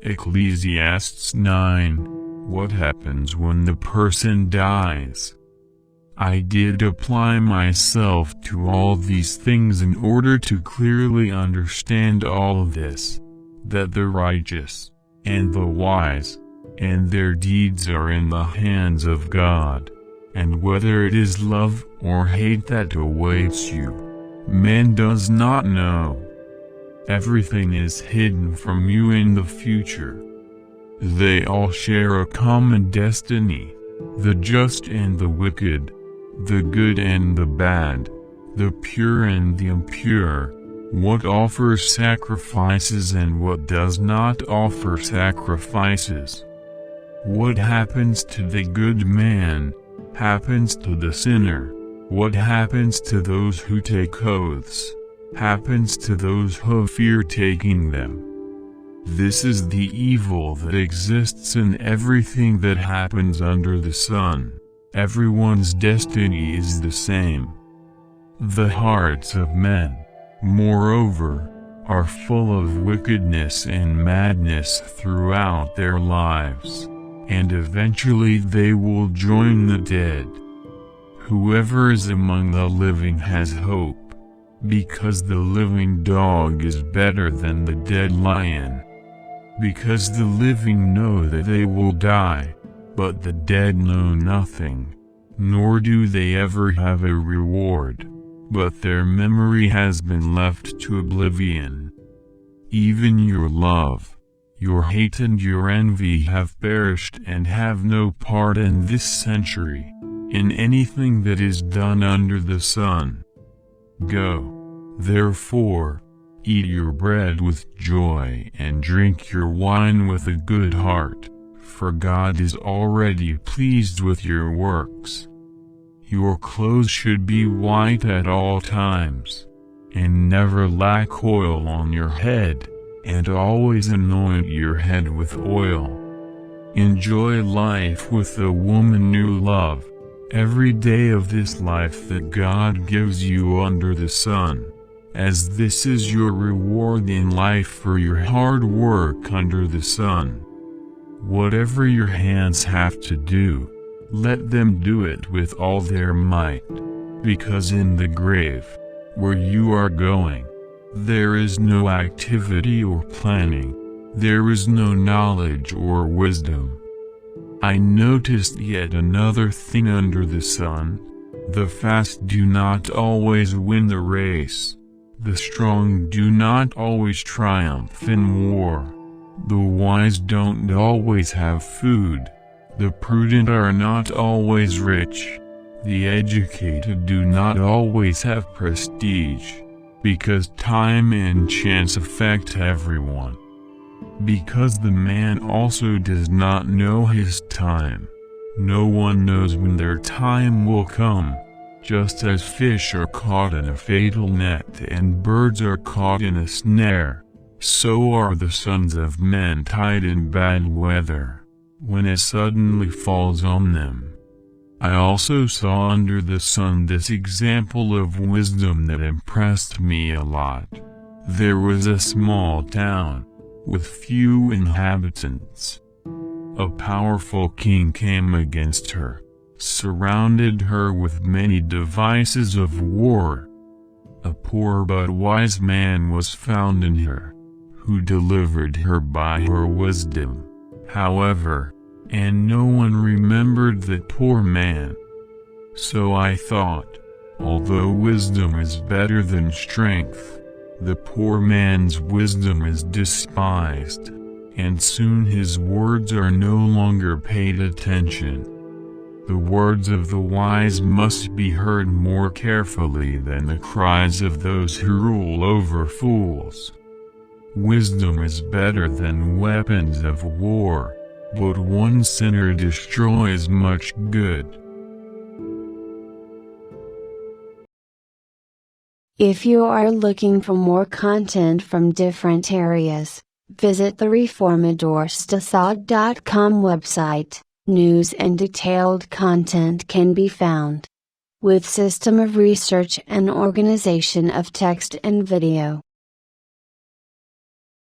Ecclesiastes 9. What happens when the person dies? I did apply myself to all these things in order to clearly understand all this, that the righteous, and the wise, and their deeds are in the hands of God, and whether it is love or hate that awaits you, man does not know. Everything is hidden from you in the future. They all share a common destiny, the just and the wicked, the good and the bad, the pure and the impure, what offers sacrifices and what does not offer sacrifices. What happens to the good man, happens to the sinner. What happens to those who take oaths, happens to those who fear taking them. This is the evil that exists in everything that happens under the sun. Everyone's destiny is the same. The hearts of men, moreover, are full of wickedness and madness throughout their lives, and eventually they will join the dead. Whoever is among the living has hope, because the living dog is better than the dead lion. Because the living know that they will die, but the dead know nothing, nor do they ever have a reward, but their memory has been left to oblivion. Even your love, your hate and your envy have perished and have no part in this century, in anything that is done under the sun. Go, therefore, eat your bread with joy and drink your wine with a good heart, for God is already pleased with your works. Your clothes should be white at all times, and never lack oil on your head, and always anoint your head with oil. Enjoy life with the woman you love, every day of this life that God gives you under the sun, as this is your reward in life for your hard work under the sun. Whatever your hands have to do, let them do it with all their might, because in the grave, where you are going, there is no activity or planning, there is no knowledge or wisdom. I noticed yet another thing under the sun: the fast do not always win the race, the strong do not always triumph in war, the wise don't always have food, the prudent are not always rich, the educated do not always have prestige, because time and chance affect everyone. Because the man also does not know his time, no one knows when their time will come. Just as fish are caught in a fatal net and birds are caught in a snare, so are the sons of men tied in bad weather, when it suddenly falls on them. I also saw under the sun this example of wisdom that impressed me a lot. There was a small town, with few inhabitants. A powerful king came against her, surrounded her with many devices of war. A poor but wise man was found in her, who delivered her by her wisdom, however, and no one remembered the poor man. So I thought, although wisdom is better than strength, the poor man's wisdom is despised, and soon his words are no longer paid attention. The words of the wise must be heard more carefully than the cries of those who rule over fools. Wisdom is better than weapons of war, but one sinner destroys much good. If you are looking for more content from different areas, visit the reformadorstad.com website. News and detailed content can be found with system of research and organization of text and video.